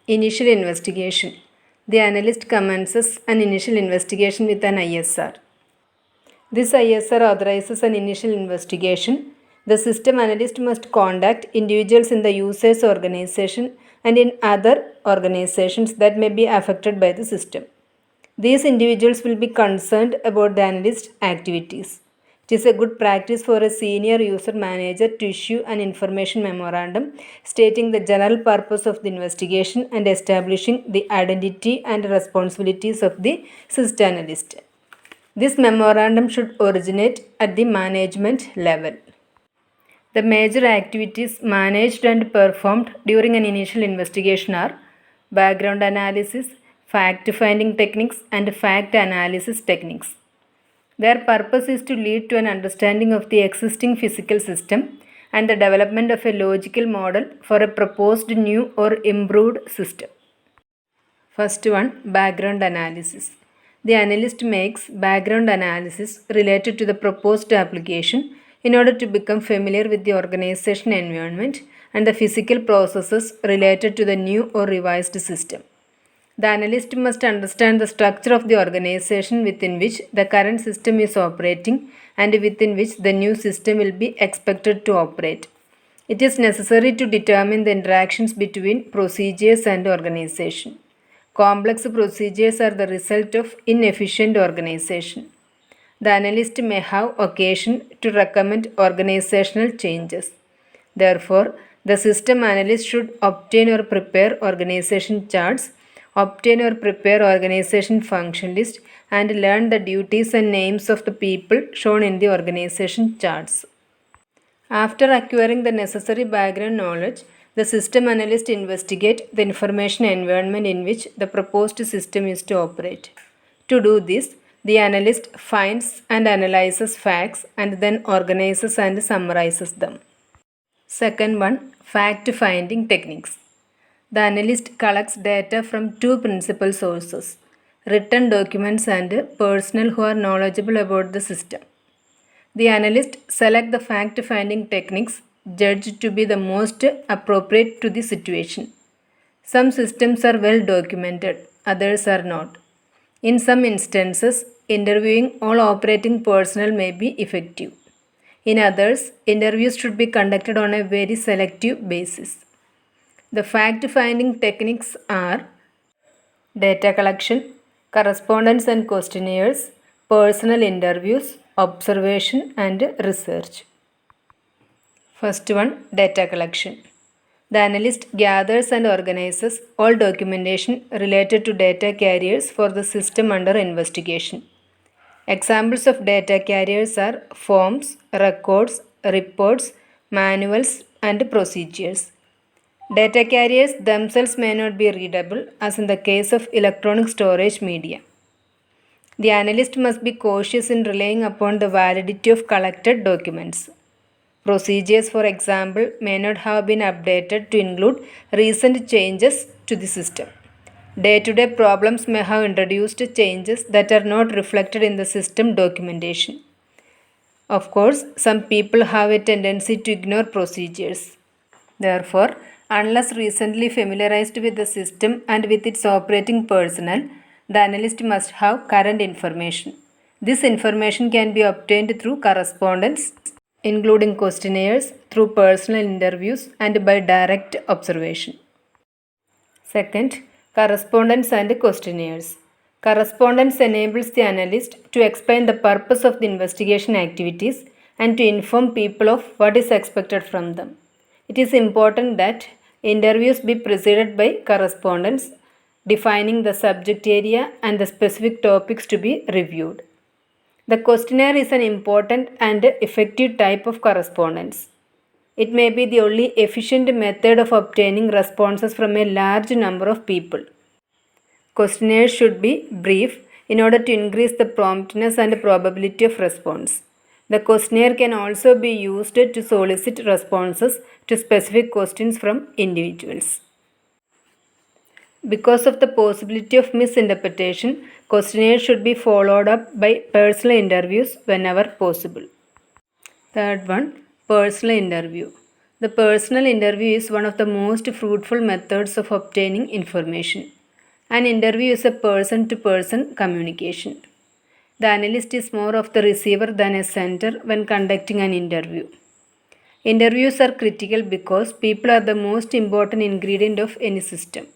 Initial investigation. The analyst commences an initial investigation with an ISR. This ISR authorizes an initial investigation. The system analyst must contact individuals in the user's organization and in other organizations that may be affected by the system. These individuals will be concerned about the analyst's activities. It is a good practice for a senior user manager to issue an information memorandum stating the general purpose of the investigation and establishing the identity and responsibilities of the system analyst. This memorandum should originate at the management level. The major activities managed and performed during an initial investigation are background analysis, fact-finding techniques, and fact analysis techniques. Their purpose is to lead to an understanding of the existing physical system and the development of a logical model for a proposed new or improved system. First one, background analysis. The analyst makes background analysis related to the proposed application in order to become familiar with the organization environment and the physical processes related to the new or revised system. The analyst must understand the structure of the organization within which the current system is operating and within which the new system will be expected to operate. It is necessary to determine the interactions between procedures and organization. Complex procedures are the result of inefficient organization. The analyst may have occasion to recommend organizational changes. Therefore, the system analyst should obtain or prepare organization charts, obtain or prepare organization function list, and learn the duties and names of the people shown in the organization charts. After acquiring the necessary background knowledge, the system analyst investigates the information environment in which the proposed system is to operate. To do this, the analyst finds and analyzes facts and then organizes and summarizes them. Second one, fact-finding techniques. The analyst collects data from two principal sources, written documents and personnel who are knowledgeable about the system. The analyst selects the fact-finding techniques judged to be the most appropriate to the situation. Some systems are well documented, others are not. In some instances, interviewing all operating personnel may be effective. In others, interviews should be conducted on a very selective basis. The fact-finding techniques are data collection, correspondence and questionnaires, personal interviews, observation and research. First one, data collection. The analyst gathers and organizes all documentation related to data carriers for the system under investigation. Examples of data carriers are forms, records, reports, manuals, and procedures. Data carriers themselves may not be readable, as in the case of electronic storage media. The analyst must be cautious in relying upon the validity of collected documents. Procedures, for example, may not have been updated to include recent changes to the system. Day-to-day problems may have introduced changes that are not reflected in the system documentation. Of course, some people have a tendency to ignore procedures. Therefore, unless recently familiarized with the system and with its operating personnel, the analyst must have current information. This information can be obtained through correspondence, including questionnaires, through personal interviews, and by direct observation. Second, correspondence and questionnaires. Correspondence enables the analyst to explain the purpose of the investigation activities and to inform people of what is expected from them. It is important that interviews be preceded by correspondence, defining the subject area and the specific topics to be reviewed. The questionnaire is an important and effective type of correspondence. It may be the only efficient method of obtaining responses from a large number of people. Questionnaires should be brief in order to increase the promptness and probability of response. The questionnaire can also be used to solicit responses to specific questions from individuals. Because of the possibility of misinterpretation, questionnaires should be followed up by personal interviews whenever possible. Third one, personal interview. The personal interview is one of the most fruitful methods of obtaining information. An interview is a person to person communication. The analyst is more of the receiver than a sender when conducting an interview. Interviews are critical because people are the most important ingredient of any system.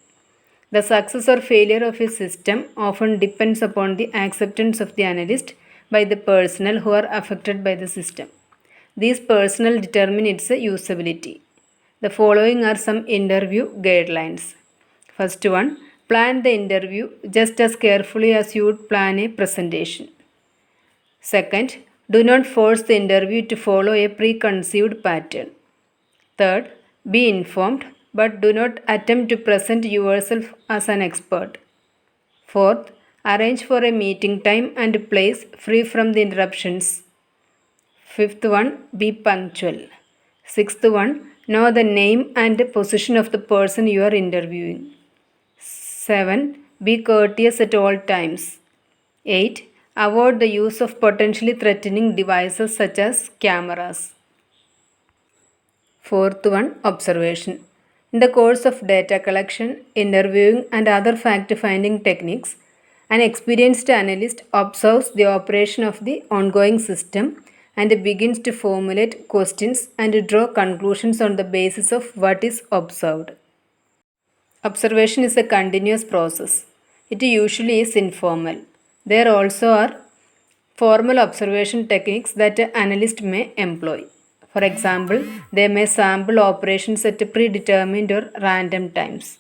The success or failure of a system often depends upon the acceptance of the analyst by the personnel who are affected by the system. These personnel determine its usability. The following are some interview guidelines. First one, plan the interview just as carefully as you would plan a presentation. Second, do not force the interview to follow a preconceived pattern. Third, be informed but do not attempt to present yourself as an expert. Fourth, arrange for a meeting time and place free from the interruptions. Fifth one, be punctual. Sixth one, know the name and position of the person you are interviewing. 7. Be courteous at all times. 8. Avoid the use of potentially threatening devices such as cameras. Fourth one, observation. In the course of data collection, interviewing, and other fact finding techniques, an experienced analyst observes the operation of the ongoing system and begins to formulate questions and draw conclusions on the basis of what is observed. Observation is a continuous process. It usually is informal. There also are formal observation techniques that an analyst may employ. For example, they may sample operations at predetermined or random times.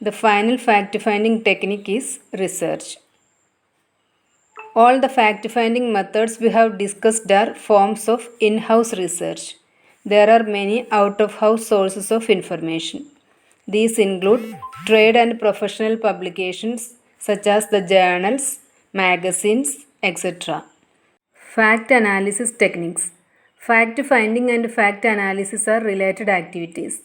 The final fact-finding technique is research. All the fact-finding methods we have discussed are forms of in-house research. There are many out-of-house sources of information. These include trade and professional publications such as the journals, magazines, etc. Fact analysis techniques. Fact finding and fact analysis are related activities.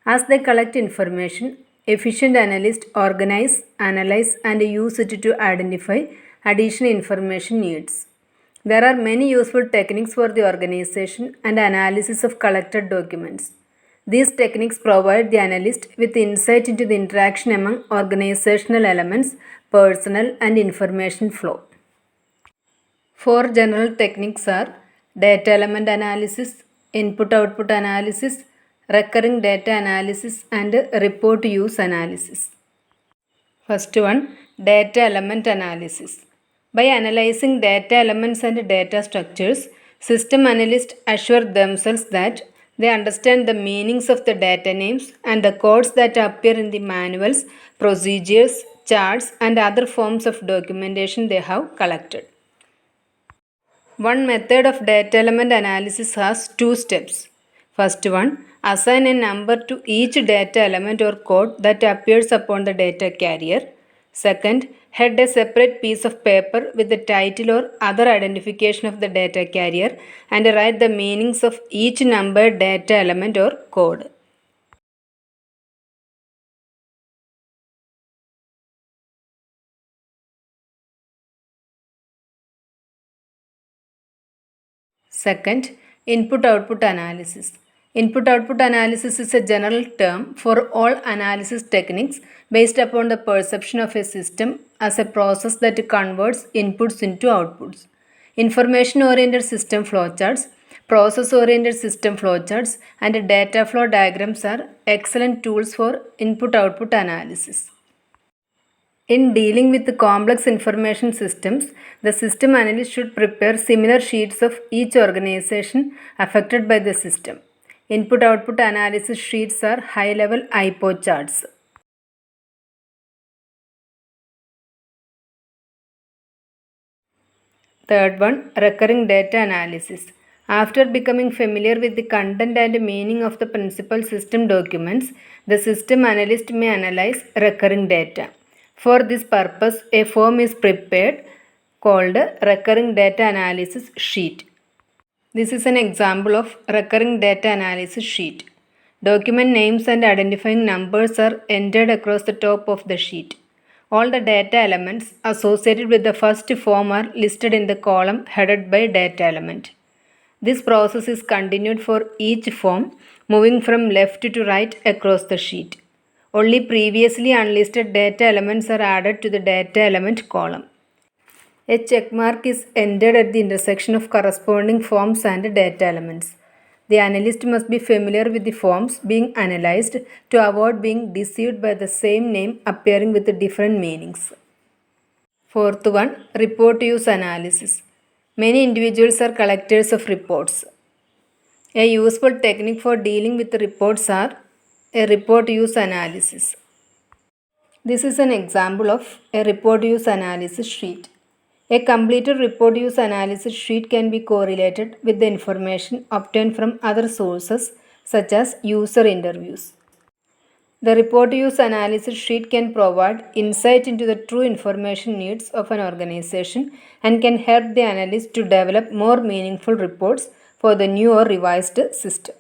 As they collect information, efficient analysts organize, analyze, and use it to identify additional information needs. There are many useful techniques for the organization and analysis of collected documents. These techniques provide the analyst with insight into the interaction among organizational elements, personnel, and information flow. Four general techniques are data element analysis, input-output analysis, recurring data analysis, and report use analysis. First one, data element analysis. By analyzing data elements and data structures, system analysts assure themselves that they understand the meanings of the data names and the codes that appear in the manuals, procedures, charts, and other forms of documentation they have collected. One method of data element analysis has two steps. First one, assign a number to each data element or code that appears upon the data carrier. Second, head a separate piece of paper with the title or other identification of the data carrier and write the meanings of each numbered data element or code. Second, input-output analysis. Input-output analysis is a general term for all analysis techniques based upon the perception of a system as a process that converts inputs into outputs. Information-oriented system flowcharts, process-oriented system flowcharts, and data flow diagrams are excellent tools for input-output analysis. In dealing with complex information systems, the system analyst should prepare similar sheets of each organization affected by the system. Input-output analysis sheets are high-level IPO charts. Third one, recurring data analysis. After becoming familiar with the content and meaning of the principal system documents, the system analyst may analyze recurring data. For this purpose, a form is prepared called recurring data analysis sheet. This is an example of recurring data analysis sheet. Document names and identifying numbers are entered across the top of the sheet. All the data elements associated with the first form are listed in the column headed by data element. This process is continued for each form, moving from left to right across the sheet. Only previously unlisted data elements are added to the data element column. A check mark is entered at the intersection of corresponding forms and data elements. The analyst must be familiar with the forms being analyzed to avoid being deceived by the same name appearing with different meanings. Fourth one, report use analysis. Many individuals are collectors of reports. A useful technique for dealing with reports are a report use analysis. This is an example of a report use analysis sheet. A completed report use analysis sheet can be correlated with the information obtained from other sources such as user interviews. The report use analysis sheet can provide insight into the true information needs of an organization and can help the analyst to develop more meaningful reports for the new or revised system.